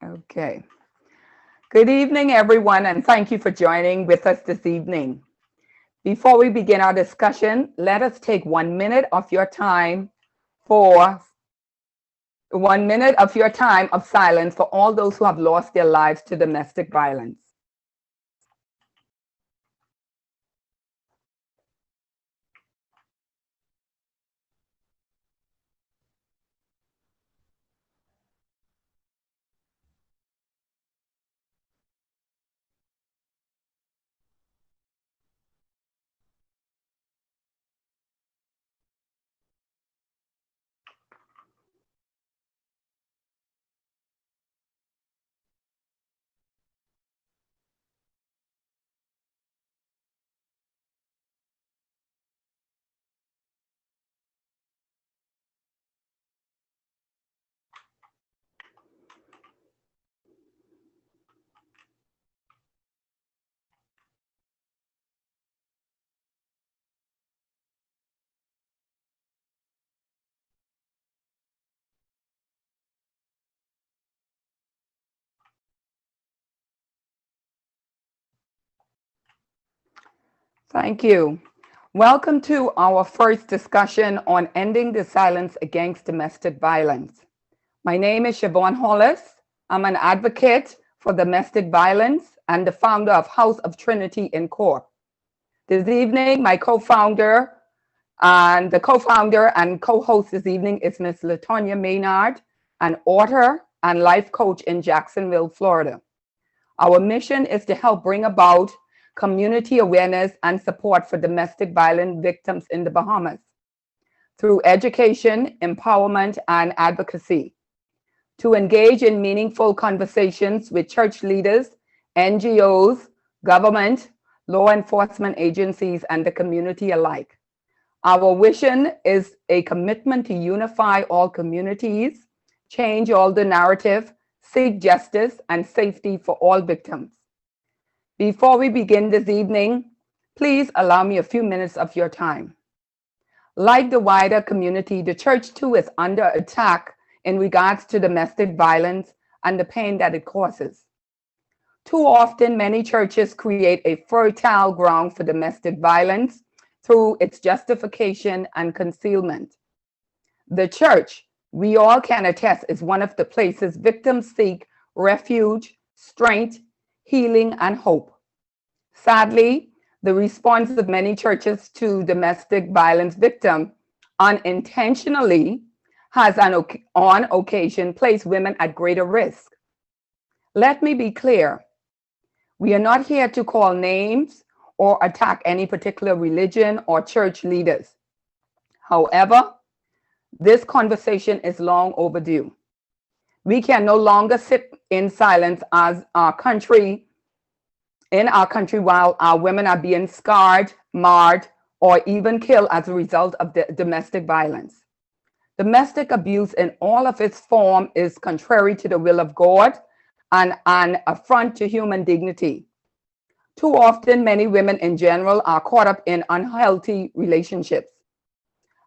Okay. Good evening, everyone, and thank you for joining with us this evening. Before we begin our discussion, let us take 1 minute of your time for 1 minute of your time of silence for all those who have lost their lives to domestic violence. Thank you. Welcome to our first discussion on ending the silence against domestic violence. My name is Siobhan Hollis. I'm an advocate for domestic violence and the founder of House of Trinity in Cork. This evening, my co-founder and co-host this evening is Ms.Latanya Maynard, an author and life coach in Jacksonville, Florida. Our mission is to help bring about community awareness and support for domestic violence victims in the Bahamas through education, empowerment, and advocacy, to engage in meaningful conversations with church leaders, NGOs, government, law enforcement agencies, and the community alike. Our vision is a commitment to unify all communities, change all the narrative, seek justice and safety for all victims. Before we begin this evening, please allow me a few minutes of your time. Like the wider community, the church too is under attack in regards to domestic violence and the pain that it causes. Too often, many churches create a fertile ground for domestic violence through its justification and concealment. The church, we all can attest, is one of the places victims seek refuge, strength, healing, and hope. Sadly, the response of many churches to domestic violence victims unintentionally has on occasion placed women at greater risk. Let me be clear. We are not here to call names or attack any particular religion or church leaders. However, this conversation is long overdue. We can no longer sit in silence as in our country while our women are being scarred, marred, or even killed as a result of the domestic violence. Domestic abuse in all of its form is contrary to the will of God and an affront to human dignity. Too often, many women in general are caught up in unhealthy relationships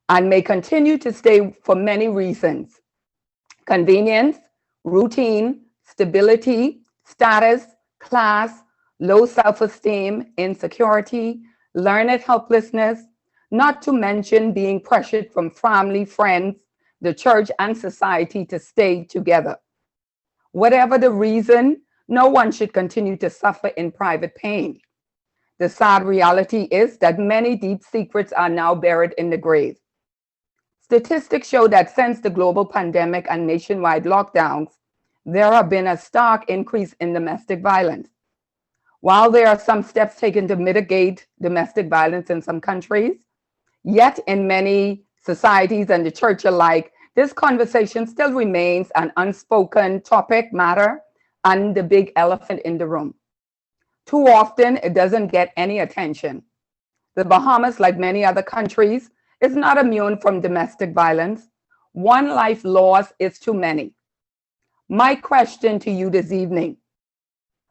and may continue to stay for many reasons: convenience, routine, stability, status, class, low self-esteem, insecurity, learned helplessness, not to mention being pressured from family, friends, the church, and society to stay together. Whatever the reason, no one should continue to suffer in private pain. The sad reality is that many deep secrets are now buried in the grave. Statistics show that since the global pandemic and nationwide lockdowns, there have been a stark increase in domestic violence. While there are some steps taken to mitigate domestic violence in some countries, yet in many societies and the church alike, this conversation still remains an unspoken topic matter and the big elephant in the room. Too often, it doesn't get any attention. The Bahamas, like many other countries, is not immune from domestic violence. One life lost is too many. My question to you this evening: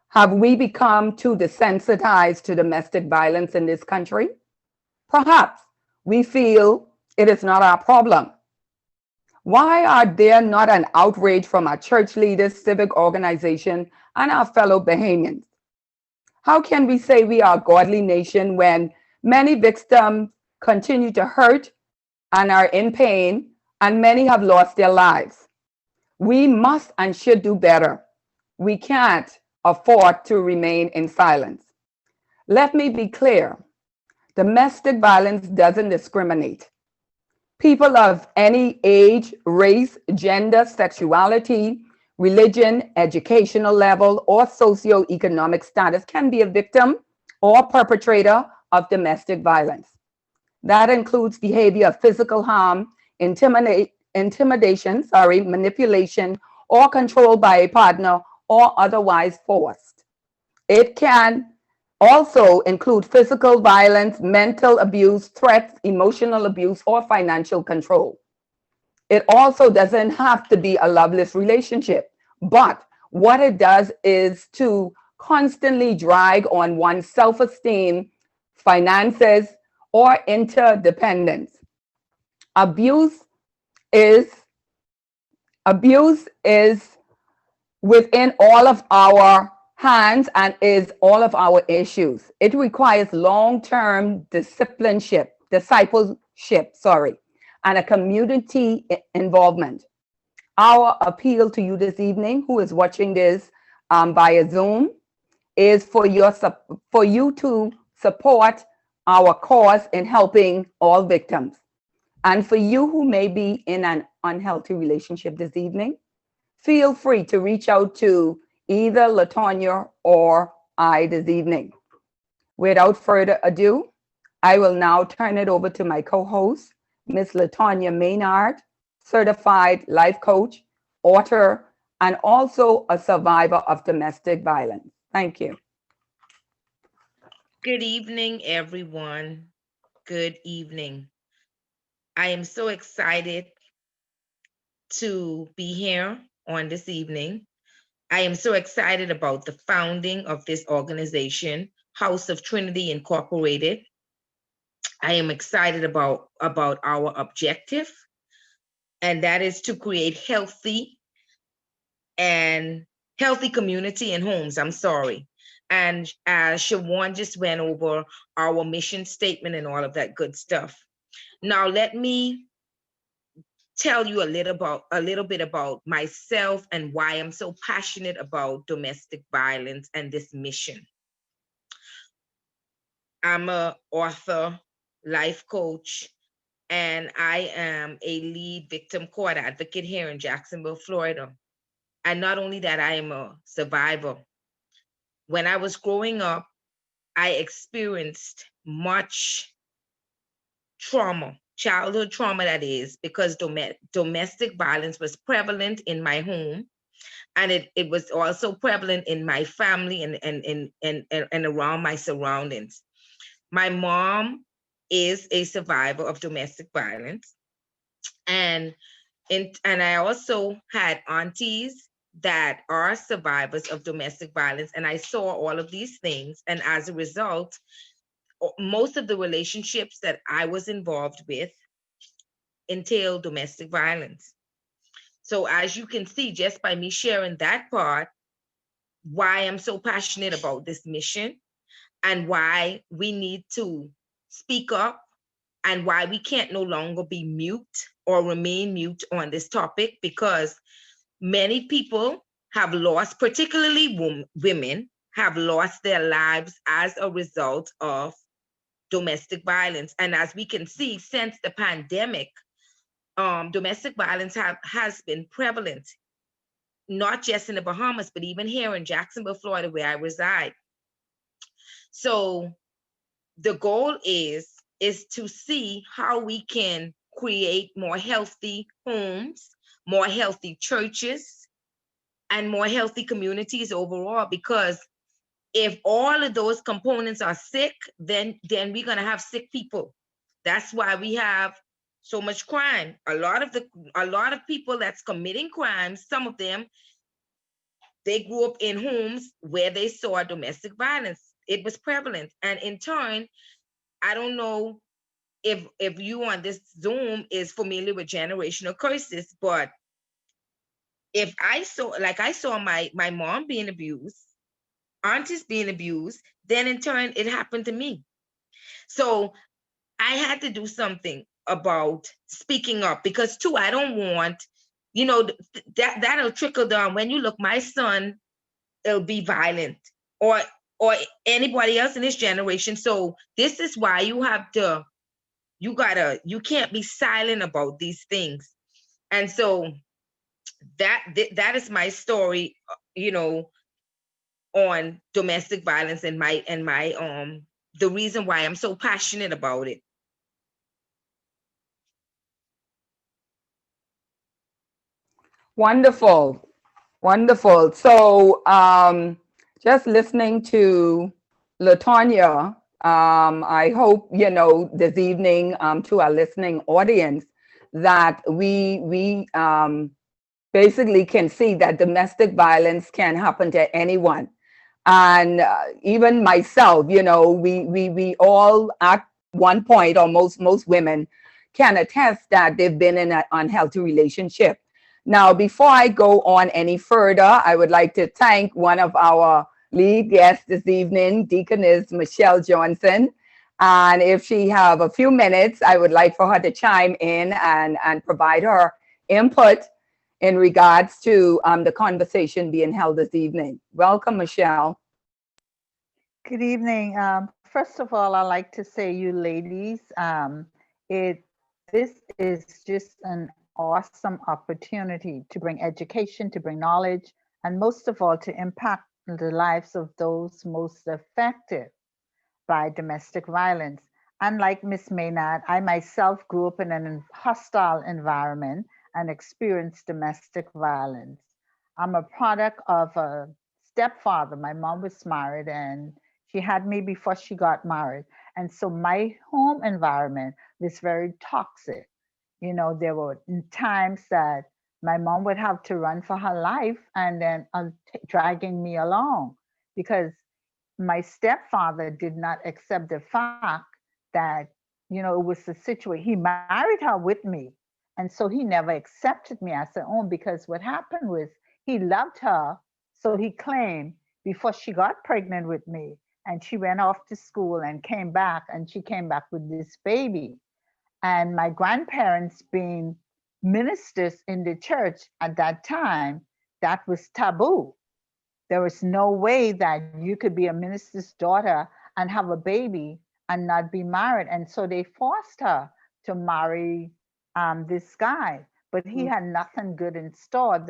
have we become too desensitized to domestic violence in this country? Perhaps we feel it is not our problem. Why are there not an outrage from our church leaders, civic organization, and our fellow Bahamians? How can we say we are a godly nation when many victims continue to hurt and are in pain, and many have lost their lives? We must and should do better. We can't afford to remain in silence. Let me be clear. Domestic violence doesn't discriminate. People of any age, race, gender, sexuality, religion, educational level, or socioeconomic status can be a victim or perpetrator of domestic violence. That includes behavior of physical harm, intimidation, manipulation, or control by a partner or otherwise forced. It can also include physical violence, mental abuse, threats, emotional abuse, or financial control. It also doesn't have to be a loveless relationship, but what it does is to constantly drag on one's self-esteem, finances, or interdependence. Abuse is abuse is within all of our hands and is all of our issues. It requires long-term discipleship, and a community involvement. Our appeal to you this evening, who is watching this via Zoom, is for you to support our cause in helping all victims. And for you who may be in an unhealthy relationship this evening, feel free to reach out to either Latanya or I this evening. Without further ado, I will now turn it over to my co-host, Ms.Latanya Maynard, certified life coach, author, and also a survivor of domestic violence. Thank you. Good evening, everyone. Good evening. I am so excited to be here on this evening. I am so excited about the founding of this organization, House of Trinity Incorporated. I am excited about our objective, and that is to create healthy community and homes. I'm sorry. And Siobhan just went over our mission statement and all of that good stuff. Now let me tell you a little bit about myself and why I'm so passionate about domestic violence and this mission. I'm a author, life coach, and I am a lead victim court advocate here in Jacksonville, Florida. And not only that, I am a survivor. When I was growing up, I experienced much trauma, childhood trauma, that is, because domestic violence was prevalent in my home. And it was also prevalent in my family and around my surroundings. My mom is a survivor of domestic violence. And and I also had aunties that are survivors of domestic violence. And I saw all of these things. And as a result, most of the relationships that I was involved with entailed domestic violence. So as you can see, just by me sharing that part, why I'm so passionate about this mission and why we need to speak up and why we can't no longer be mute or remain mute on this topic, because many people have lost, particularly women, have lost their lives as a result of domestic violence. And as we can see, since the pandemic, domestic violence has been prevalent, not just in the Bahamas, but even here in Jacksonville, Florida, where I reside. So the goal is to see how we can create more healthy homes, more healthy churches, and more healthy communities overall. Because if all of those components are sick, then we're gonna have sick people. That's why we have so much crime. A lot of people that's committing crimes, some of them, they grew up in homes where they saw domestic violence. It was prevalent. And in turn, I don't know if you on this Zoom is familiar with generational curses, but if I saw my mom being abused, aunties being abused, then in turn it happened to me. So I had to do something about speaking up, because too, I don't want, that'll trickle down. When you look, my son, it'll be violent, or or anybody else in this generation. So this is why you can't be silent about these things. And so that is my story, on domestic violence, and my the reason why I'm so passionate about it. Wonderful. Wonderful. So, just listening to Latanya, I hope, this evening, to our listening audience, that we basically can see that domestic violence can happen to anyone. And even myself, we all at one point, or most women can attest that they've been in an unhealthy relationship. Now, before I go on any further, I would like to thank one of our lead guests this evening, Deaconess Michelle Johnson. And if she have a few minutes, I would like for her to chime in and provide her input in regards to the conversation being held this evening. Welcome, Michelle. Good evening. First of all, I'd like to say, you ladies, this is just an awesome opportunity to bring education, to bring knowledge, and most of all, to impact the lives of those most affected by domestic violence. Unlike Miss Maynard, I myself grew up in an hostile environment and experienced domestic violence. I'm a product of a stepfather. My mom was married and she had me before she got married. And so my home environment was very toxic. There were times that my mom would have to run for her life and then dragging me along, because my stepfather did not accept the fact that, it was the situation. He married her with me. And so he never accepted me as their own, because what happened was he loved her. So he claimed, before she got pregnant with me, and she went off to school and came back, and she came back with this baby. And my grandparents being ministers in the church at that time, that was taboo. There was no way that you could be a minister's daughter and have a baby and not be married. And so they forced her to marry this guy, but he had nothing good in store.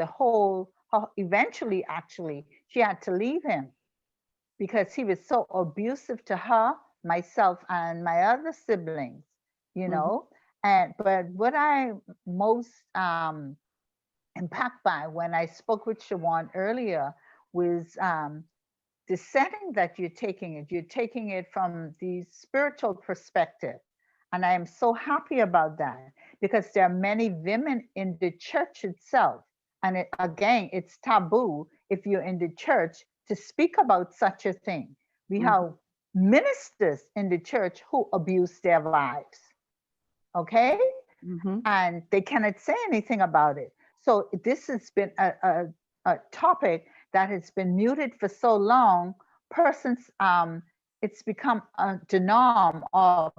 Eventually, actually, she had to leave him because he was so abusive to her, myself, and my other siblings, you know. But what I most impacted by when I spoke with Siobhan earlier was the setting that you're taking it. You're taking it from the spiritual perspective. And I am so happy about that, because there are many women in the church itself. And again, it's taboo if you're in the church to speak about such a thing. We have ministers in the church who abuse their wives, okay? And they cannot say anything about it. So this has been a topic that has been muted for so long. It's become the norm or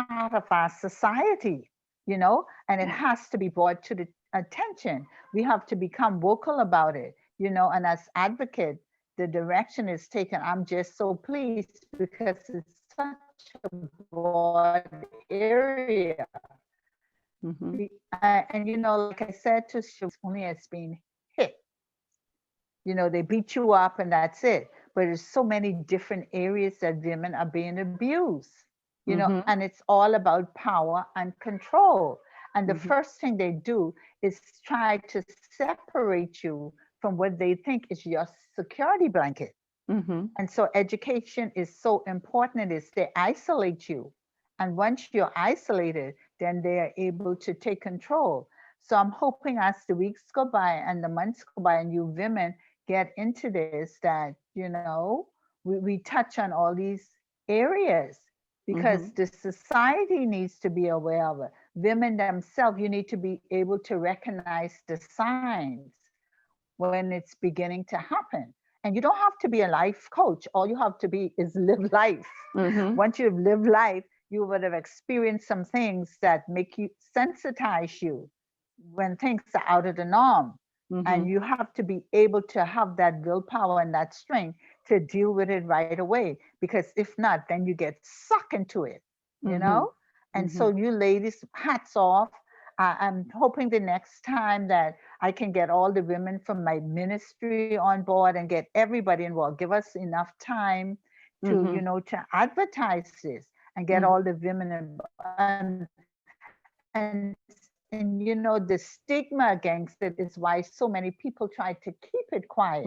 part of our society, and it has to be brought to the attention. We have to become vocal about it, and as advocate, the direction is taken. I'm just so pleased because it's such a broad area. And like I said to Siobhan, only as being hit. They beat you up and that's it. But there's so many different areas that women are being abused, and it's all about power and control. And the first thing they do is try to separate you from what they think is your security blanket. And so education is so important. They isolate you. And once you're isolated, then they are able to take control. So I'm hoping as the weeks go by and the months go by and you women get into this, that, we touch on all these areas, because the society needs to be aware of it. Women themselves, you need to be able to recognize the signs when it's beginning to happen. And you don't have to be a life coach. All you have to be is live life. Once you've lived life, you would have experienced some things that make you sensitize you when things are out of the norm. And you have to be able to have that willpower and that strength to deal with it right away. Because if not, then you get sucked into it, you know? And so you ladies, hats off. I'm hoping the next time that I can get all the women from my ministry on board and get everybody involved. Give us enough time to, you know, to advertise this and get all the women and you know, the stigma against it is why so many people try to keep it quiet.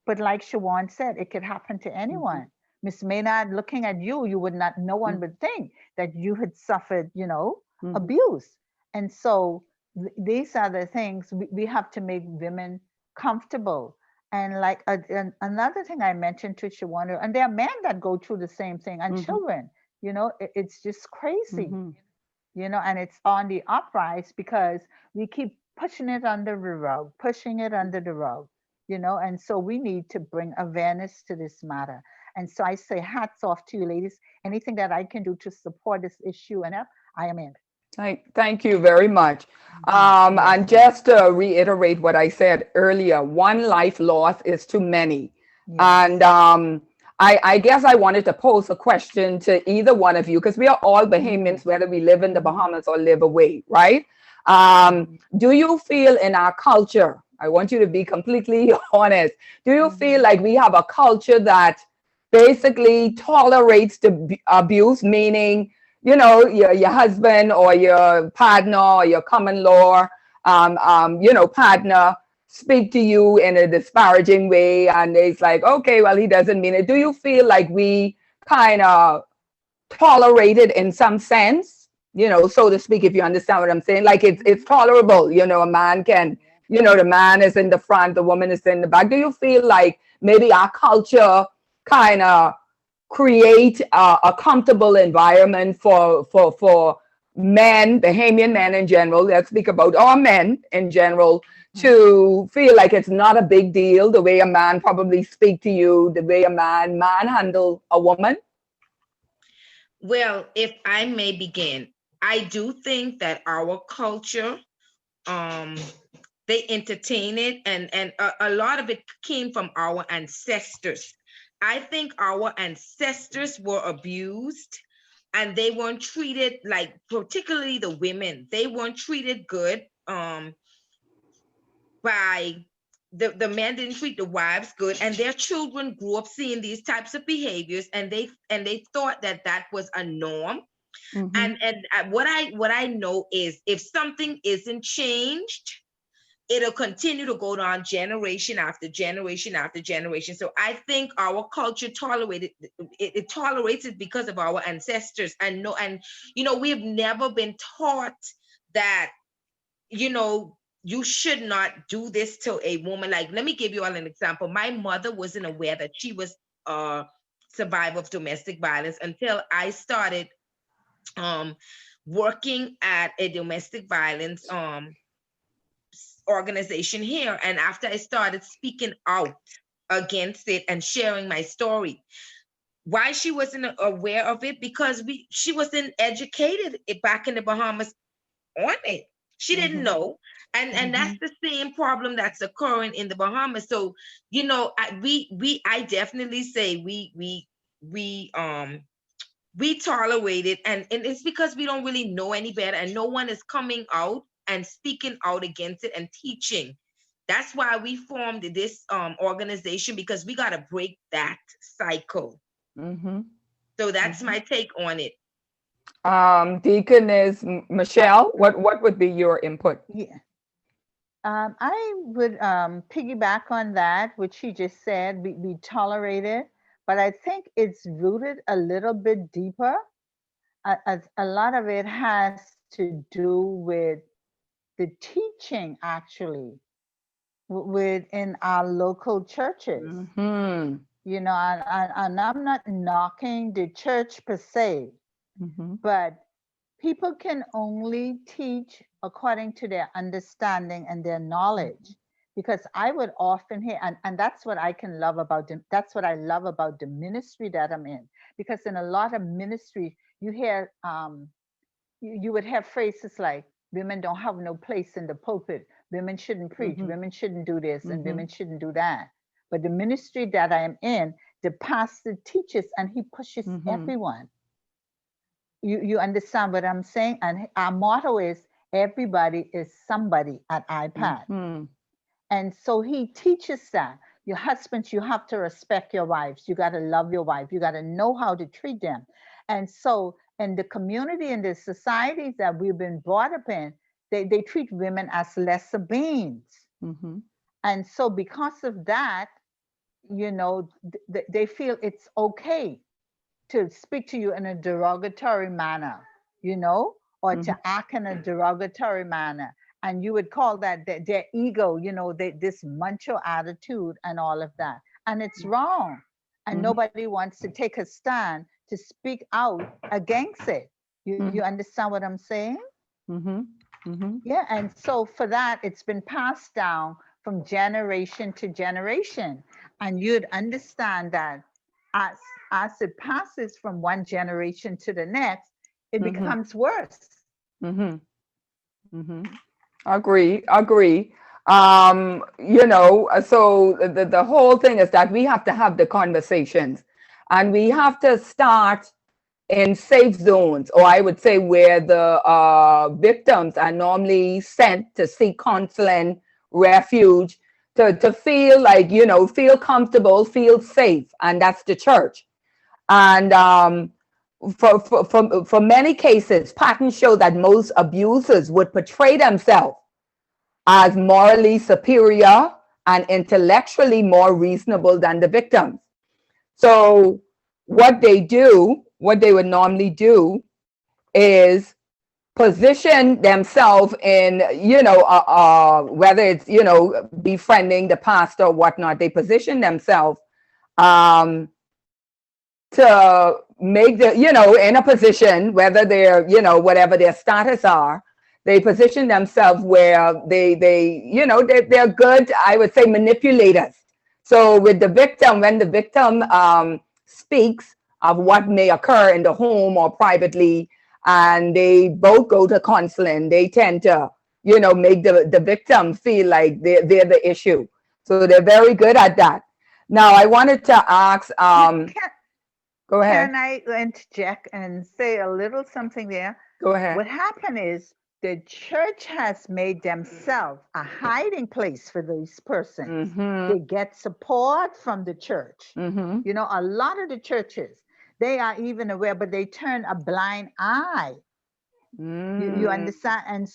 But like Shawan said, it could happen to anyone. Miss Maynard, looking at you, you would not, no one would think that you had suffered, you know, abuse. And so these are the things we have to make women comfortable. And like another thing I mentioned to Shawan, and there are men that go through the same thing, and children, you know, it's just crazy. You know, and it's on the uprise because we keep pushing it under the rug, pushing it under the rug, you know, and so we need to bring awareness to this matter. And so I say hats off to you ladies. Anything that I can do to support this issue and up, I am in. Thank you very much. And just to reiterate what I said earlier, one life lost is too many. And I guess I wanted to pose a question to either one of you, because we are all Bahamians, whether we live in the Bahamas or live away, right? Do you feel in our culture, I want you to be completely honest, do you feel like we have a culture that basically tolerates the abuse, meaning, you know, your husband or your partner or your common law, you know, partner speak to you in a disparaging way, and it's like, okay, well, he doesn't mean it. Do you feel like we kind of tolerate it in some sense, you know, so to speak, if you understand what I'm saying? Like it's tolerable, you know, a man can, you know, the man is in the front, the woman is in the back. Do you feel like maybe our culture kind of create a comfortable environment for men, Bahamian men in general, let's speak about our men in general, to feel like it's not a big deal the way a man probably speak to you, the way a man handle a woman? Well, if I may begin, I do think that our culture, they entertain it, and a lot of it came from our ancestors. I think our ancestors were abused, and they weren't treated, like, particularly the women, they weren't treated good by the men didn't treat the wives good, and their children grew up seeing these types of behaviors, and they thought that that was a norm. And what I know is, if something isn't changed, it'll continue to go down generation after generation after generation. So I think our culture tolerated it tolerates it because of our ancestors. And you know, we've never been taught that, you know, you should not do this to a woman. Like, let me give you all an example. My mother wasn't aware that she was a survivor of domestic violence until I started working at a domestic violence organization here. And after I started speaking out against it and sharing my story, why she wasn't aware of it? Because she wasn't educated back in the Bahamas on it. She didn't know. And that's the same problem that's occurring in the Bahamas. So, you know, I definitely say we tolerate it, and it's because we don't really know any better, and no one is coming out and speaking out against it and teaching. That's why we formed this organization, because we got to break that cycle. So that's my take on it. Deaconess Michelle, what would be your input? Yeah. I would piggyback on that, which she just said. We tolerate it, but I think it's rooted a little bit deeper. A lot of it has to do with the teaching, actually, within our local churches. You know, and I'm not knocking the church per se, Mhm. but people can only teach according to their understanding and their knowledge. Because I would often hear, and that's what I can love about them. That's what I love about the ministry that I'm in. Because in a lot of ministry, you hear, you would have phrases like, women don't have no place in the pulpit. Women shouldn't preach. Mhm. Women shouldn't do this, and Mhm. women shouldn't do that. But the ministry that I am in, the pastor teaches and he pushes Mhm. everyone. You understand what I'm saying? And our motto is everybody is somebody at iPad. Mhm. And so he teaches that your husbands, you have to respect your wives. You got to love your wife. You got to know how to treat them. And so in the community and the societies that we've been brought up in, they treat women as lesser beings. Mhm. And so because of that, they feel it's okay to speak to you in a derogatory manner, or Mhm. to act in a derogatory manner. And you would call that their ego, this macho attitude and all of that. And it's wrong. And Mhm. nobody wants to take a stand to speak out against it. You Mhm. understand what I'm saying? Mhm. Mhm. Yeah. And so for that, it's been passed down from generation to generation. And you'd understand that as, as it passes from one generation to the next, it Mhm. becomes worse. Mhm. Mhm. Agree. Agree. So the whole thing is that we have to have the conversations, and we have to start in safe zones, or I would say where the victims are normally sent to seek counseling, refuge, to feel like, feel comfortable, feel safe. And that's the church. And for many cases, patterns show that most abusers would portray themselves as morally superior and intellectually more reasonable than the victims. So what they would normally do is position themselves in, whether it's, befriending the pastor or whatnot, they position themselves um, to make in a position, whether they're, whatever their status are, they position themselves where they're good, I would say, manipulators. So with the victim, when the victim speaks of what may occur in the home or privately, and they both go to counseling, they tend to, make the victim feel like they're the issue. So they're very good at that. Now, I wanted to ask, Can, go ahead. can I interject and say a little something there? Go ahead. What happened is the church has made themselves a hiding place for these persons. Mm-hmm. They get support from the church. Mm-hmm. A lot of the churches, they are even aware, but they turn a blind eye. You Mm. understand?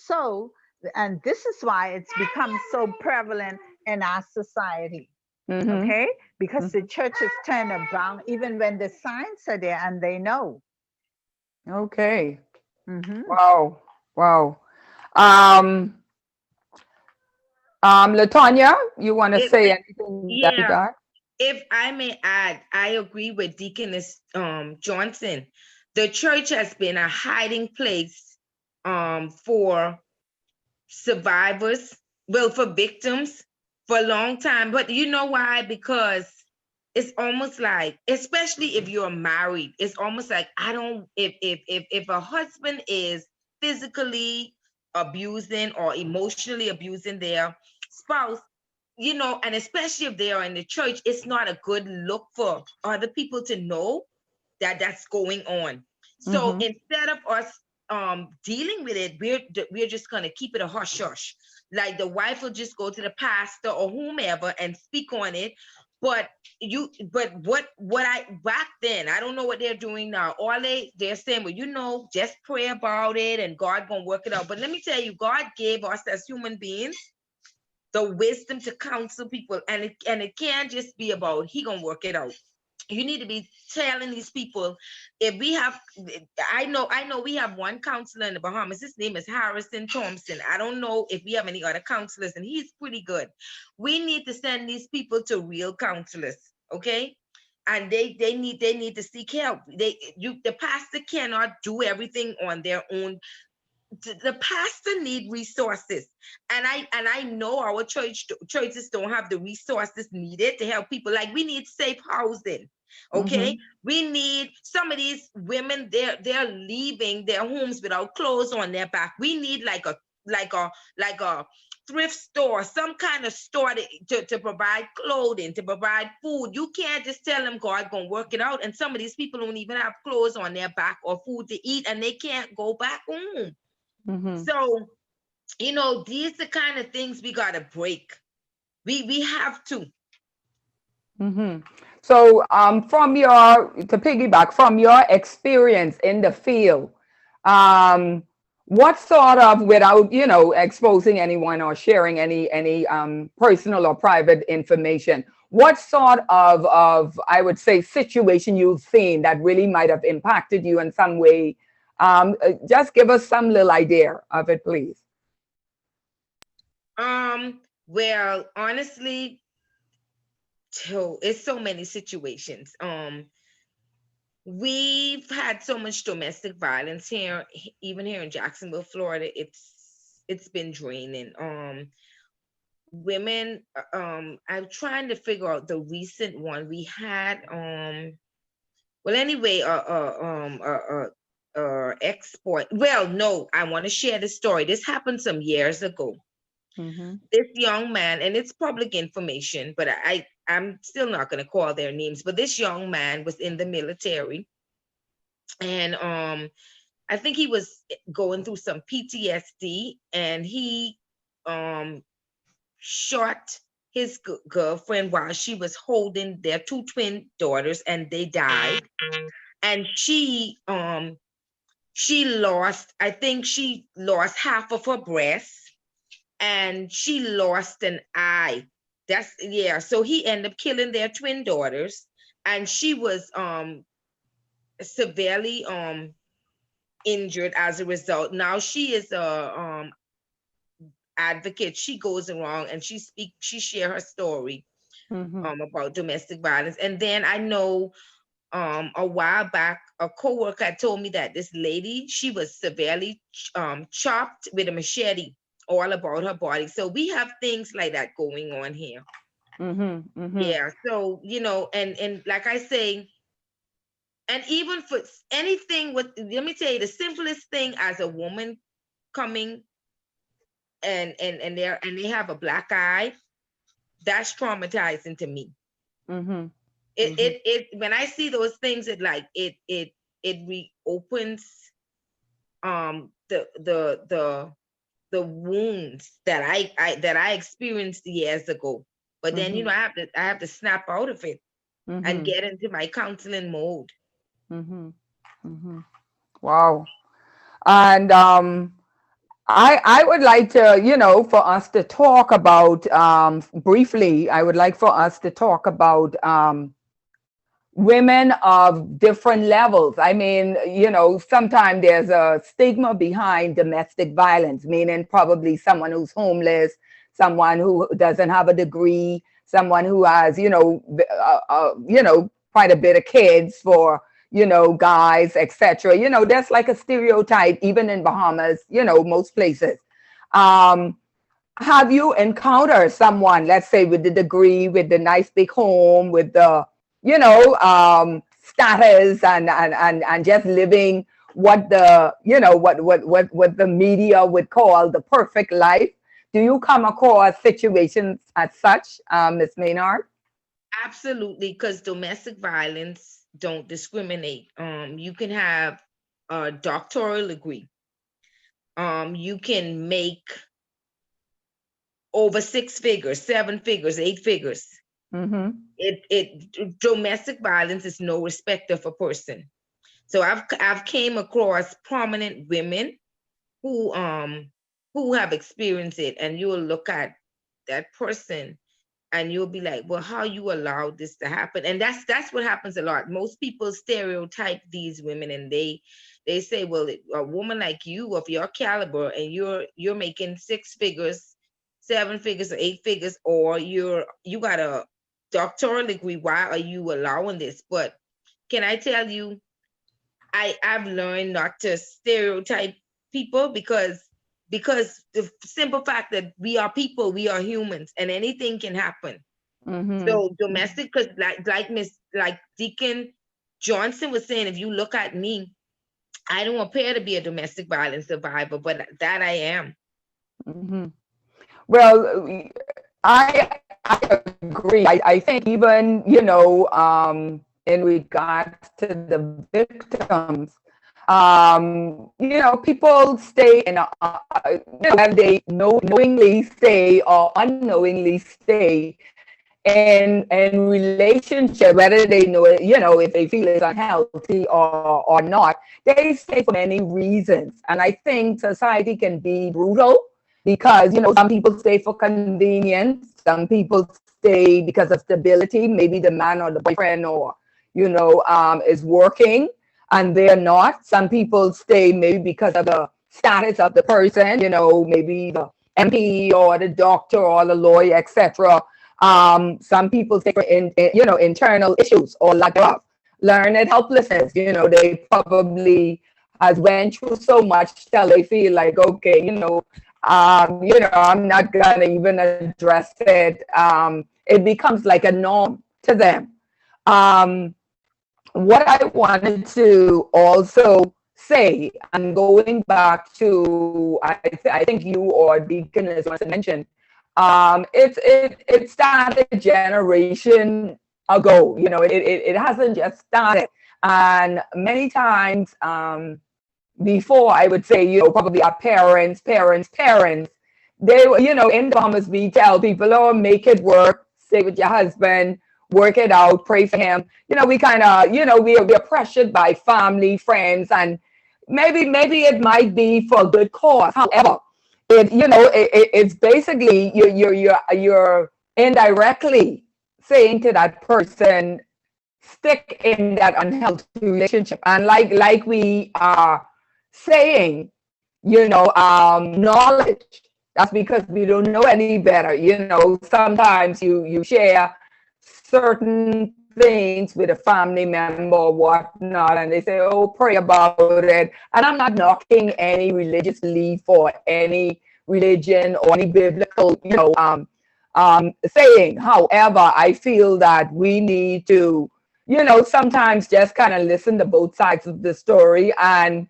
And this is why it's become so prevalent in our society. Mm-hmm. Okay? Because the Mm-hmm. churches turn a blind, even when the signs are there and they know. Okay. Hmm. Wow. Wow. Um, Latanya, you want to If say anything that you yeah, got? if I may add, I agree with Deaconess Johnson. The church has been a hiding place for survivors, well, for victims for a long time. But you know why? Because it's almost like, especially if you're married, it's almost like, I don't, if a husband is physically abusing or emotionally abusing their spouse, and especially if they are in the church, it's not a good look for other people to know that that's going on. So Mm-hmm. instead of us dealing with it, we're just gonna keep it a hush hush. Like the wife will just go to the pastor or whomever and speak on it. But what I back then, I don't know what they're doing now. All they're saying, well, just pray about it and God gonna work it out. But let me tell you, God gave us as human beings the wisdom to counsel people, and it can't just be about he gonna work it out. You need to be telling these people, if we have, I know we have one counselor in the Bahamas. His name is Harrison Thompson. I don't know if we have any other counselors, and he's pretty good. We need to send these people to real counselors, okay? and they need to seek help. The pastor cannot do everything on their own. The pastor need resources, and I know our churches don't have the resources needed to help people. Like, we need safe housing, okay? We need, some of these women, they're leaving their homes without clothes on their back. We need like a thrift store, some kind of store to provide clothing, to provide food. You can't just tell them God gonna work it out, and some of these people don't even have clothes on their back or food to eat, and they can't go back home. So, these are the kind of things we gotta break. We have to. So, to piggyback from your experience in the field, what sort of, without exposing anyone or sharing any personal or private information, what sort of I would say situation you've seen that really might have impacted you in some way? Just give us some little idea of it, please. Well, honestly, it's so many situations. We've had so much domestic violence here, even here in Jacksonville, Florida. It's been draining. Women, I'm trying to figure out the recent one we had. Well, anyway, export. Well, no, I want to share the story. This happened some years ago. This young man, and it's public information, but I'm still not going to call their names, but this young man was in the military, and I think he was going through some PTSD, and he shot his girlfriend while she was holding their two twin daughters, and they died. And she lost, I think she lost half of her breast, and she lost an eye. So he ended up killing their twin daughters, and she was severely injured as a result. Now she is a advocate. She goes around and she share her story about domestic violence. And then I know a while back, a coworker had told me that this lady, she was severely chopped with a machete all about her body. So we have things like that going on here. Yeah. So, and like I say, and even for anything with, let me tell you, the simplest thing as a woman coming and they have a black eye, that's traumatizing to me. It when I see those things, it reopens the wounds that I experienced years ago. But then I have to snap out of it and get into my counseling mode. Wow. And I would like to, for us to talk about briefly, I would like for us to talk about women of different levels. I mean, sometimes there's a stigma behind domestic violence, meaning probably someone who's homeless, someone who doesn't have a degree, someone who has, quite a bit of kids for, guys, etc. That's like a stereotype, even in Bahamas, most places. Have you encountered someone, let's say, with the degree, with the nice big home, with the status and just living what the what the media would call the perfect life? Do you come across situations as such, Ms. Maynard? Absolutely, because domestic violence don't discriminate. You can have a doctoral degree. You can make over 6 figures, 7 figures, 8 figures. Domestic violence is no respect of a person. So I've came across prominent women who have experienced it, and you'll look at that person and you'll be like, well, how you allowed this to happen? And that's what happens a lot. Most people stereotype these women, and they say, well, a woman like you of your caliber, and you're making 6 figures, 7 figures, or 8 figures, or you got a doctoral degree, why are you allowing this? But can I tell you, I've learned not to stereotype people because the simple fact that we are people, we are humans, and anything can happen. Mm-hmm. So domestic, because like Deacon Johnson was saying, if you look at me, I don't appear to be a domestic violence survivor, but that I am. Mm-hmm. Well, I agree. I think even, in regards to the victims, people stay in whether they knowingly stay or unknowingly stay in relationship, whether they know it, if they feel it's unhealthy or not, they stay for many reasons. And I think society can be brutal because, some people stay for convenience, some people stay because of stability. Maybe the man or the boyfriend or, is working and they're not. Some people stay maybe because of the status of the person, maybe the MP or the doctor or the lawyer, etc. Some people stay for internal issues or lack thereof, learned helplessness. They probably has went through so much till they feel like, okay, I'm not gonna even address it. It becomes like a norm to them. Um, what I wanted to also say, and going back to, I think you or Deaconess mentioned, it started a generation ago. It hasn't just started, and many times before, I would say, probably our parents, they were, in the Bahamas, we tell people, oh, make it work, stay with your husband, work it out, pray for him. We kind of, we're pressured by family, friends, and maybe it might be for a good cause. However, it's basically you're indirectly saying to that person, stick in that unhealthy relationship. And like we are saying, knowledge. That's because we don't know any better. Sometimes you share certain things with a family member or whatnot, and they say, "Oh, pray about it." And I'm not knocking any religious belief or any religion or any biblical, saying. However, I feel that we need to, sometimes just kind of listen to both sides of the story and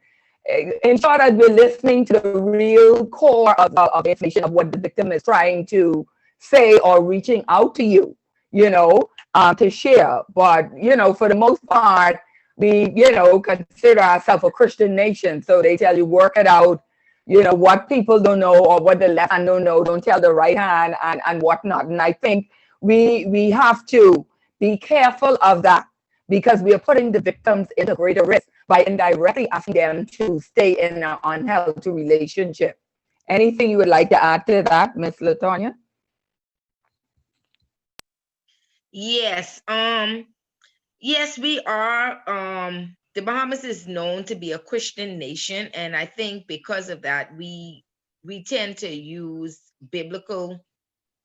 ensure that we're listening to the real core of the information of what the victim is trying to say or reaching out to you, to share. But, for the most part, we, consider ourselves a Christian nation. So they tell you, work it out. What people don't know or what the left hand don't know, don't tell the right hand and whatnot. And I think we have to be careful of that because we are putting the victims into greater risk by indirectly asking them to stay in an unhealthy relationship. Anything you would like to add to that, Ms.Latanya? Yes. Yes, we are. The Bahamas is known to be a Christian nation, and I think because of that, we tend to use biblical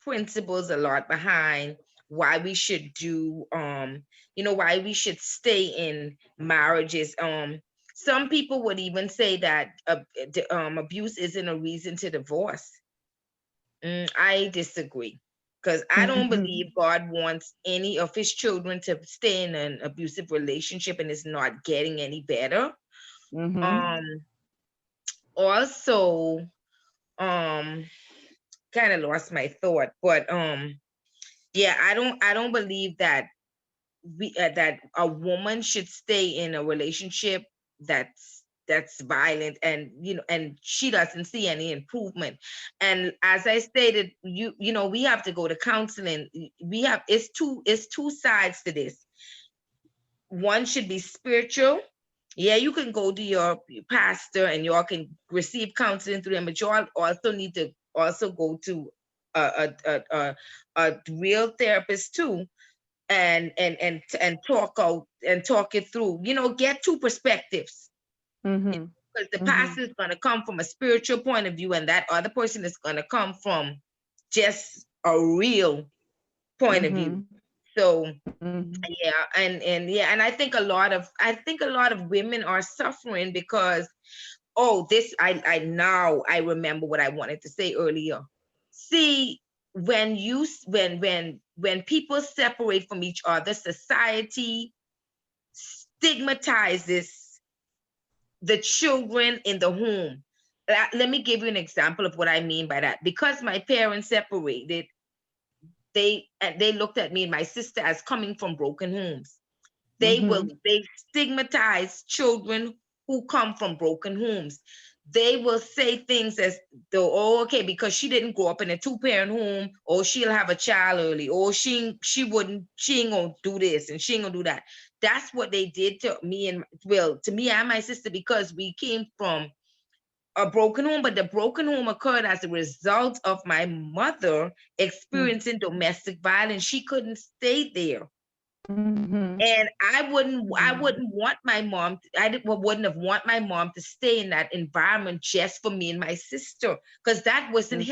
principles a lot behind why we should do why we should stay in marriages. Some people would even say that abuse isn't a reason to divorce. I disagree because I don't Mm-hmm. believe God wants any of his children to stay in an abusive relationship and it's not getting any better. Mm-hmm. Um, also, um, kind of lost my thought, but yeah, I don't believe that that a woman should stay in a relationship that's violent and and she doesn't see any improvement. And as I stated, we have to go to counseling. We have it's two sides to this. One should be spiritual. Yeah, you can go to your pastor and you all can receive counseling through them, but you all also need to also go to a real therapist too, and talk it through. Get two perspectives. Mm-hmm. Because the Mm-hmm. pastor is going to come from a spiritual point of view, and that other person is going to come from just a real point of view. Mm-hmm. So Mhm. yeah, and I think a lot of women are suffering because, oh, this I now I remember what I wanted to say earlier. See, when when people separate from each other, society stigmatizes the children in the home. Let me give you an example of what I mean by that. Because my parents separated, they looked at me and my sister as coming from broken homes. They stigmatize children who come from broken homes. They will say things as though, oh, okay, because she didn't grow up in a two-parent home, or she'll have a child early, or she ain't gonna do this and she ain't gonna do that. That's what they did to me to me and my sister, because we came from a broken home, but the broken home occurred as a result of my mother experiencing domestic violence. She couldn't stay there. And I wouldn't want my mom, wouldn't have want my mom to stay in that environment just for me and my sister, because that wouldn't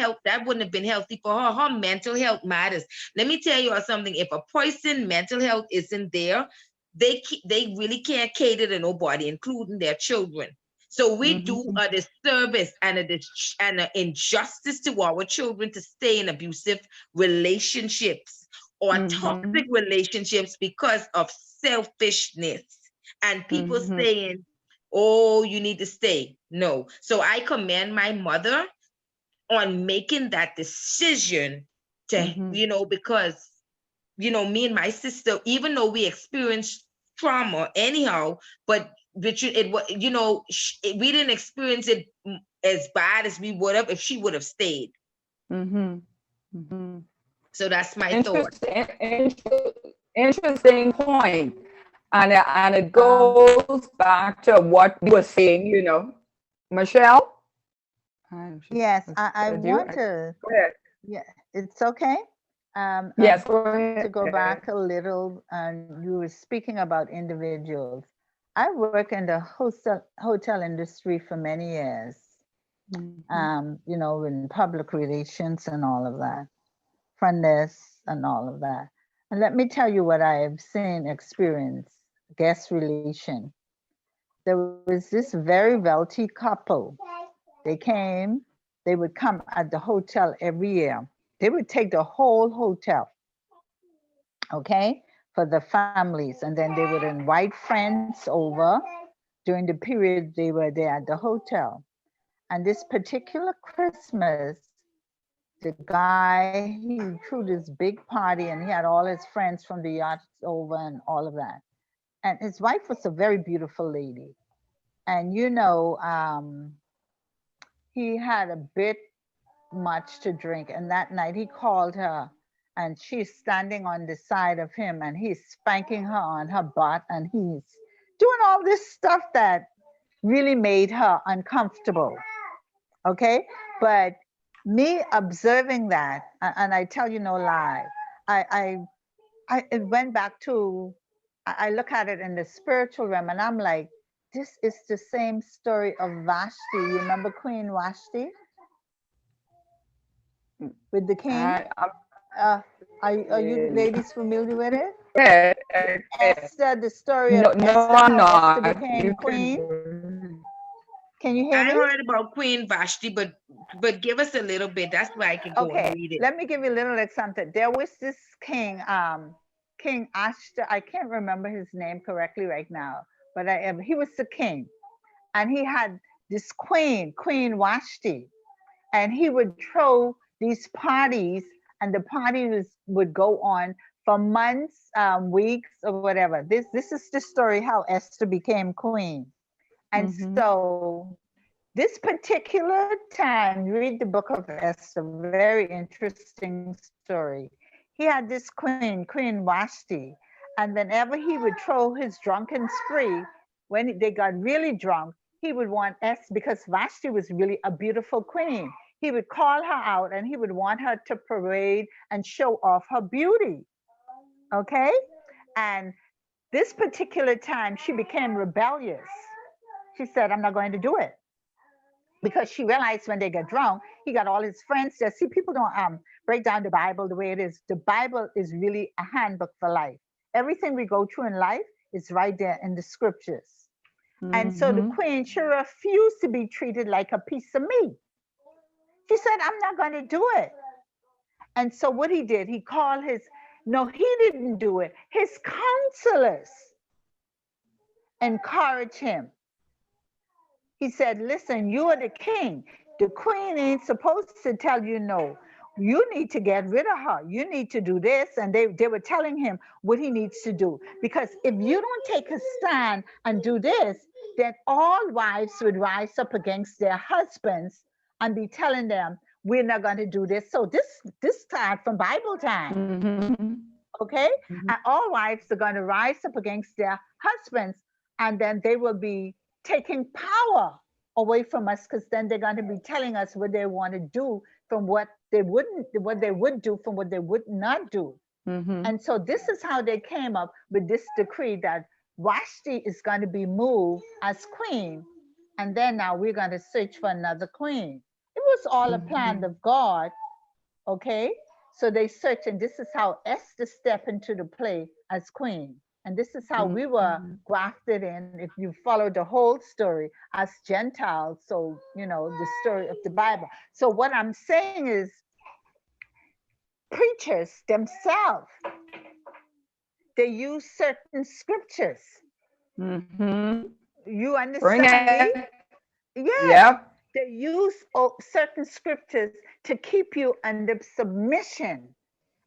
have been healthy for her. Her mental health matters. Let me tell you something. If a person mental health isn't there, they really can't cater to nobody, including their children. So we do a disservice and an injustice to our children to stay in abusive relationships or toxic relationships because of selfishness and people saying, oh, you need to stay. No. So I commend my mother on making that decision to, because, me and my sister, even though we experienced trauma anyhow, but it was, we didn't experience it as bad as we would have if she would have stayed. So that's my thought. Interesting point. And it goes back to what we were saying, Michelle? Yes, I Did you? want to, Go ahead. yeah, it's okay. Yes, go To go ahead. back a little, and you were speaking about individuals. I work in the hotel industry for many years, in public relations and all of that, front desk and all of that. And let me tell you what I have seen, experienced, guest relation. There was this very wealthy couple. They came, they would come at the hotel every year. They would take the whole hotel, okay, for the families. And then they would invite friends over during the period they were there at the hotel. And this particular Christmas, the guy, he threw this big party and he had all his friends from the yacht over and all of that. And his wife was a very beautiful lady. And he had a bit much to drink. And that night he called her and she's standing on the side of him and he's spanking her on her butt and he's doing all this stuff that really made her uncomfortable. Okay. But me observing that, and I tell you no lie, it went back to, I look at it in the spiritual realm and I'm like, this is the same story of Vashti. You remember Queen Vashti? With the king? Are you ladies familiar with it? Yeah, Esther, the story of no, Esther, I'm how Esther not. became You queen. could. Can you hear I me? heard about Queen Vashti, but give us a little bit. That's why I could go and Okay, read it. let me give you a little example. There was this king, King Ashtar. I can't remember his name correctly right now, but he was the king, and he had this queen, Queen Vashti, and he would throw these parties, and the parties would go on for months, weeks, or whatever. This is the story how Esther became queen, and so this particular time, read the book of Esther, very interesting story. He had this queen Vashti, and whenever he would throw his drunken spree, when they got really drunk, he would want Esther, because Vashti was really a beautiful queen. He would call her out and he would want her to parade and show off her beauty. Okay? And this particular time, she became rebellious. She said, I'm not going to do it, because she realized when they got drunk, he got all his friends there. See, people don't break down the Bible the way it is. The Bible is really a handbook for life. Everything we go through in life is right there in the scriptures. And so the queen, she refused to be treated like a piece of meat. She said, I'm not going to do it. And so what he did, he called no, he didn't do it. His counselors encouraged him. He said, listen, you are the king. The queen ain't supposed to tell you no. You need to get rid of her. You need to do this. And they were telling him what he needs to do. Because if you don't take a stand and do this, then all wives would rise up against their husbands and be telling them, we're not going to do this. So this started from Bible time. Okay? And all wives are going to rise up against their husbands, and then they will be taking power away from us, because then they're going to be telling us what they want to do from what they would do from what they would not do. And so this is how they came up with this decree that Vashti is going to be moved as queen, and then now we're going to search for another queen. It was all a plan of God. Okay, so they searched, and this is how Esther stepped into the play as queen. And this is how we were grafted in, if you follow the whole story, as Gentiles. So, you know, the story of the Bible. So what I'm saying is, preachers themselves, they use certain scriptures. You understand me? Yes. Yep. They use certain scriptures to keep you under submission.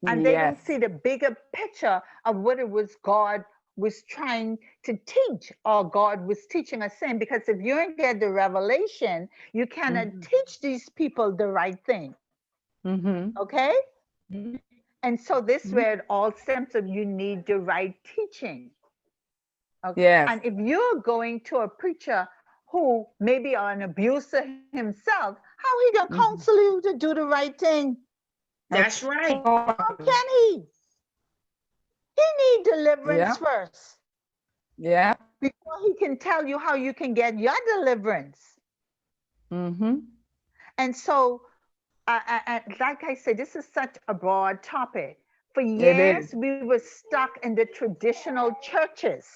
And they don't see the bigger picture of what it was God was trying to teach, or God was teaching us saying, because if you don't get the revelation, you cannot teach these people the right thing. Okay? And so this is where it all stems from, you need the right teaching. Okay? Yes. And if you're going to a preacher who maybe are an abuser himself, how he gonna counsel you to do the right thing? That's right. How can he? He need deliverance first. Yeah. Before he can tell you how you can get your deliverance. And so, like I said, this is such a broad topic. For years, we were stuck in the traditional churches.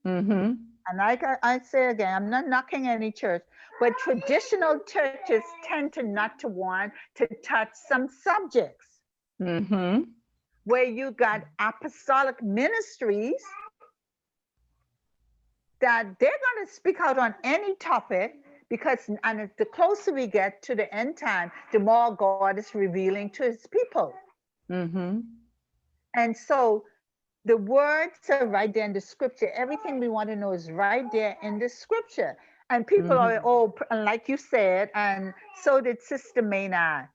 And like I say again, I'm not knocking any church, but traditional churches tend to not to want to touch some subjects. Where you got apostolic ministries that they're going to speak out on any topic, because and the closer we get to the end time, the more God is revealing to his people. And so the words are right there in the scripture. Everything we want to know is right there in the scripture. And people are, like you said, and so did Sister Maynard,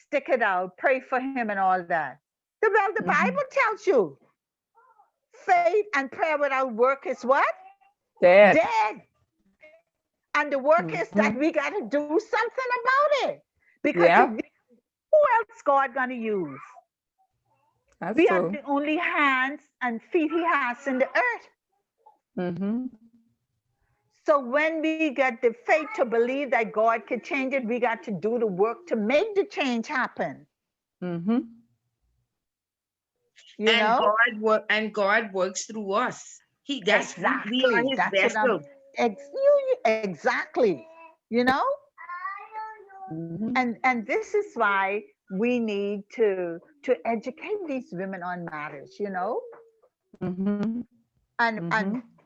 stick it out, pray for him and all that. Well, the Bible tells you faith and prayer without work is what? Dead. And the work is that we got to do something about it. Because who else God going to use? We are the only hands and feet he has in the earth. So when we get the faith to believe that God can change it, we got to do the work to make the change happen. You know? God works through us. We are his vessel. Exactly. You know? And this is why we need to educate these women on matters, you know? And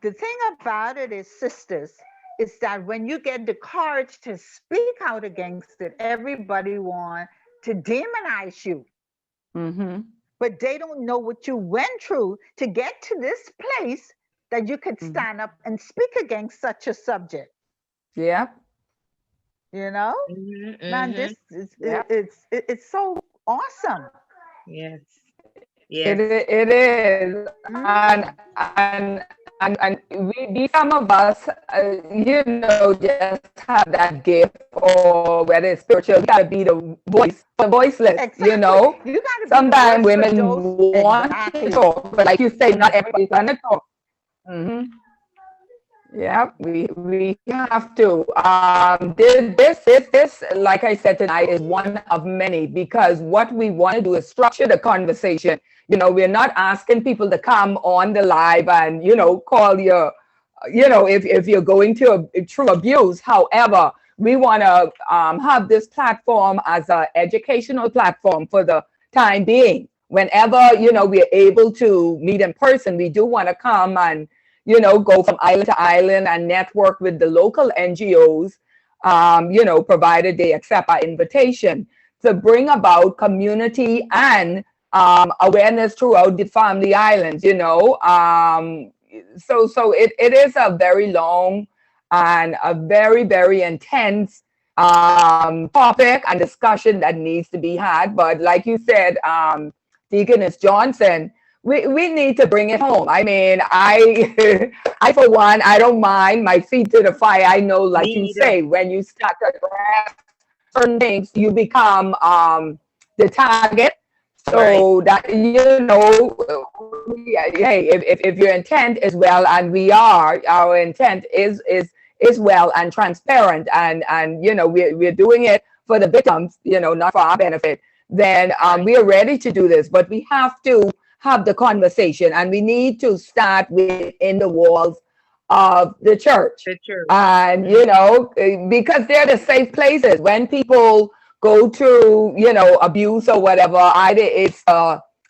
the thing about it is, sisters, is that when you get the courage to speak out against it, everybody wants to demonize you. But they don't know what you went through to get to this place that you could stand up and speak against such a subject. You know? Man, this is it's so awesome. Yes. It is. And we some of us, you know, just have that gift, or whether it's spiritual, you gotta be the voice, the voiceless, you know. Sometimes women want to talk, but like you say, not everybody's gonna talk. Yeah, we have to. This, like I said tonight, is one of many, because what we want to do is structure the conversation. You know, we're not asking people to come on the live and, you know, call your, you know, if you're going to through abuse. However, we want to have this platform as an educational platform for the time being. Whenever, you know, we're able to meet in person, we do want to come and, you know, go from island to island and network with the local NGOs, you know, provided they accept our invitation to bring about community and awareness throughout the family islands, you know. So it is a very long and a very, very intense topic and discussion that needs to be had. But like you said, Deaconess Johnson, we need to bring it home. I mean, I for one, I don't mind my feet to the fire. I know, like you Me either. say, when you start to address certain things, you become the target. Right. So that, you know, hey, if your intent is well, and we are, our intent is well and transparent, and you know, we're doing it for the victims, you know, not for our benefit, then Right. we are ready to do this. But we have to have the conversation, and we need to start within the walls of the church. The church. And, Mm, you know, because they're the safe places when people go to, you know, abuse or whatever, either it's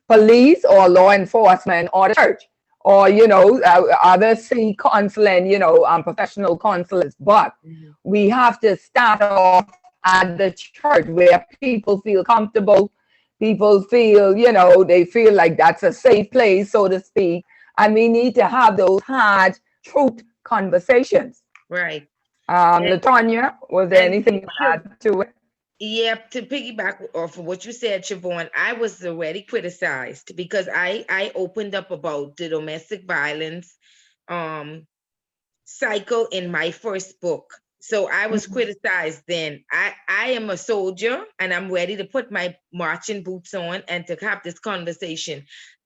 police or law enforcement or the church, or, you know, other city counseling, you know, professional counselors. But mhm. we have to start off at the church where people feel comfortable. People feel, you know, they feel like that's a safe place, so to speak. And we need to have those hard truth conversations. Right. And Latanya, was there and anything to add to it? yeah, to piggyback off of what you said, Siobhan, I was already criticized because I opened up about the domestic violence um cycle in my first book. So I was Mhm. criticized then. I am a soldier and I'm ready to put my marching boots on and to have this conversation.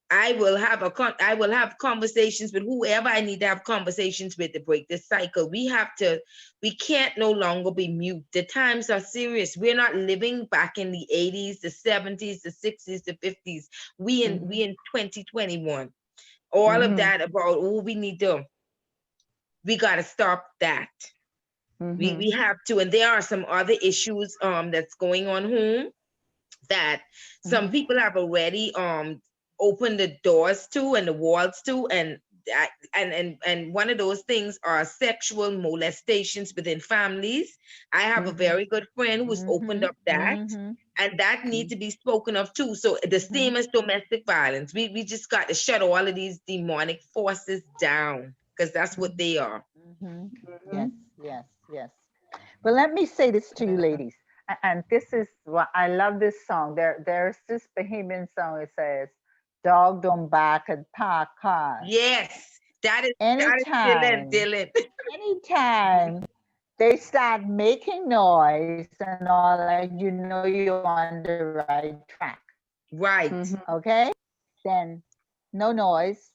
I will have conversations with whoever I need to have conversations with to break this cycle. We can't no longer be mute. The times are serious. We're not living back in the 80s, the 70s, the 60s, the 50s. We Mhm. in 2021. All of Mhm. that about we got to stop that. We Mhm. have to, and there are some other issues that's going on home that some Mhm. people have already opened the doors to and the walls to, and that and one of those things are sexual molestations within families. I have a Mhm. very good friend who's opened Mm-hmm. up that, Mm-hmm. and that needs to be spoken of too. So the Mm-hmm. same as domestic violence, we just got to shut all of these demonic forces down because that's what they are. Mm-hmm. Yes, Mhm. yes, yes. But let me say this to you, ladies, and this is what I love this song. There's this Bahamian song. It says, "Dog don't bark at parked cars." Yes, that is Dylan. Anytime, Dylan. anytime they start making noise and all that, you know you're on the right track. Okay? Right, Mhm. Then no noise.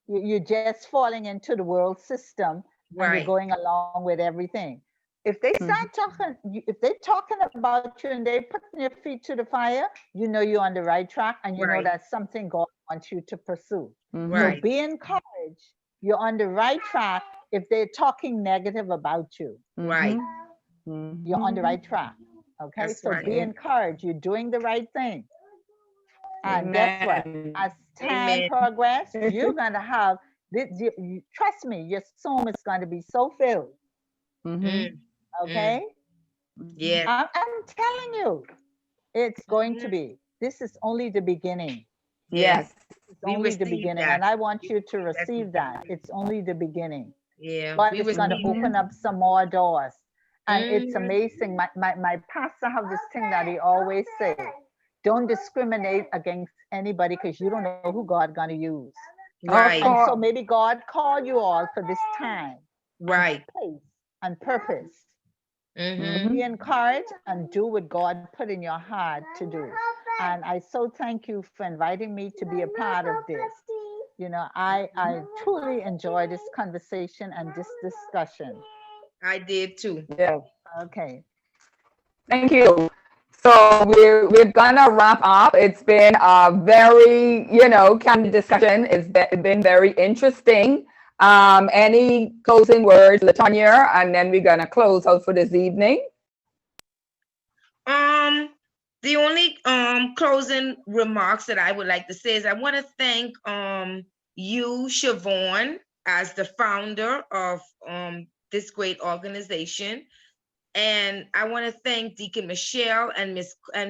You're just falling into the world system and you're right, going along with everything. If they start Mhm. talking, if they're talking about you and they're putting your feet to the fire, you know you're on the right track and you know right, that's something God wants you to pursue. So Mhm. right, be encouraged. You're on the right track if they're talking negative about you. right. Mhm. You're on the Mhm. right track. Okay, That's so right. be encouraged. You're doing the right thing. And guess what? Amen. As time Amen. progress, you're going to have this. Trust me, your soul is going to be so filled. Mhm. Mm, mm, Okay, Mhm. yes. I'm telling you, it's going to Mhm, be. This is only the beginning. yes. Yes. It's We only the receive beginning, that. and I want you to That receive that. beginning. It's only the beginning. Yeah, God we is going to receive that. open Mhm. up some more doors. And it's Hmm. amazing. My pastor have this thing that he always say, don't discriminate against anybody because you don't know who God going to use. Of Right, And so course. maybe God called you all for this time and right. place and purpose. Mm-hmm. Be Mhm. encouraged and do what God put in your heart to do. And I so thank you for inviting me to be a part of this. You know, I truly enjoy this conversation and this discussion. I did too. Yeah. Okay. Thank you. So we're gonna wrap up. It's been a very, candid discussion. It's been very interesting. Any closing words, Latanya, and then we're gonna close out for this evening. Um, the only closing remarks that I would like to say is I want to thank you, Siobhan, as the founder of this great organization. And I want to thank Deacon Michelle and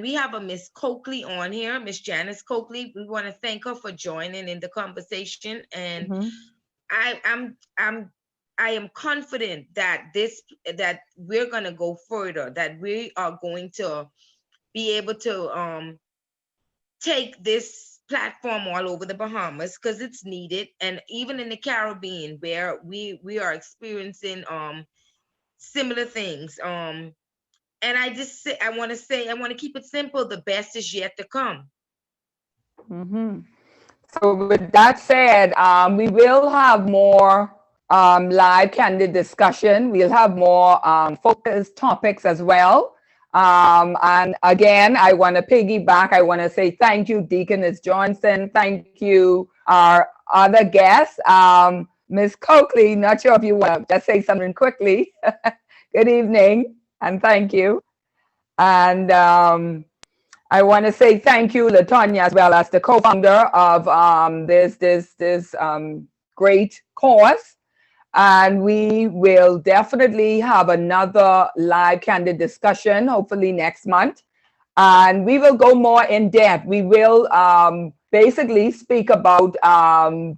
we have a Miss Coakley on here, Miss Janice Coakley. We want to thank her for joining in the conversation. And Mhm. I am confident that we're gonna go further, that we are going to be able to take this platform all over the Bahamas because it's needed, and even in the Caribbean where we are experiencing similar things. And I want to keep it simple. The best is yet to come. Mhm. So with that said, we will have more live candid discussion. We'll have more focused topics as well. And again, I want to piggyback. I want to say thank you, Deaconess Johnson. Thank you, our other guests. Ms. Coakley, not sure if you want to just say something quickly. Good evening, and thank you. And I want to say thank you, Latanya, as well as the co-founder of this great cause. And we will definitely have another live candid discussion, hopefully next month. And we will go more in depth. We will basically speak about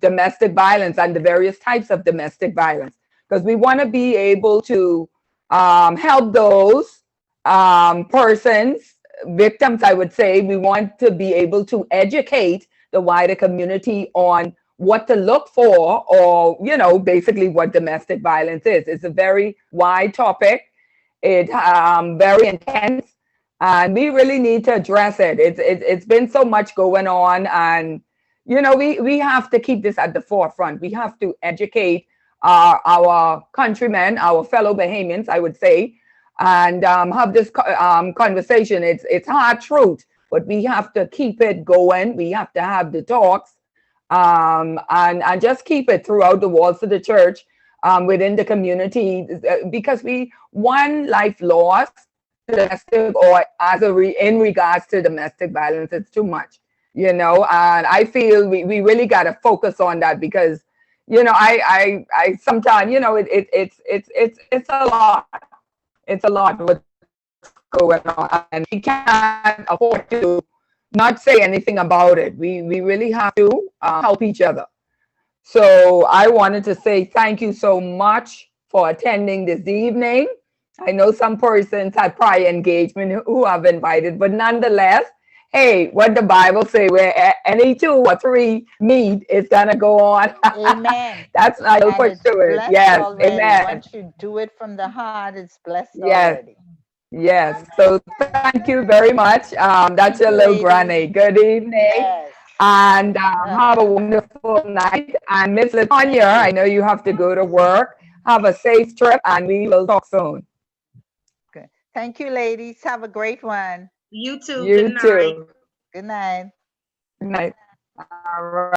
domestic violence and the various types of domestic violence, because we want to be able to help those persons, victims, I would say. We want to be able to educate the wider community on what to look for, or, basically what domestic violence is. It's a very wide topic. It's very intense, and we really need to address it. It's been so much going on, and we have to keep this at the forefront. We have to educate our countrymen, our fellow Bahamians, I would say, and have this conversation. It's hard truth, but we have to keep it going. We have to have the talks, and just keep it throughout the walls of the church, within the community, because one life lost domestic, or in regards to domestic violence, it's too much, and I feel we really got to focus on that, because I sometimes, it's a lot. It's a lot what's going on, and we can't afford to not say anything about it. We really have to help each other. So I wanted to say thank you so much for attending this evening. I know some persons had prior engagement who have invited, but nonetheless, hey, what the Bible say, where any two or three meet, it's gonna go on. Amen. That's I will And push it's to it. blessed Yes, already. amen. Once you do it from the heart, it's blessed Yes, already. yes. Amen. So thank you very much. That's Thank your you, little ladies. granny. Good evening. Yes. And have a wonderful night. And Miss Latanya, I know you have to go to work. Have a safe trip, and we will talk soon. Good. Thank you, ladies. Have a great one. You too. Good You night. too. Good night. Good night. All right.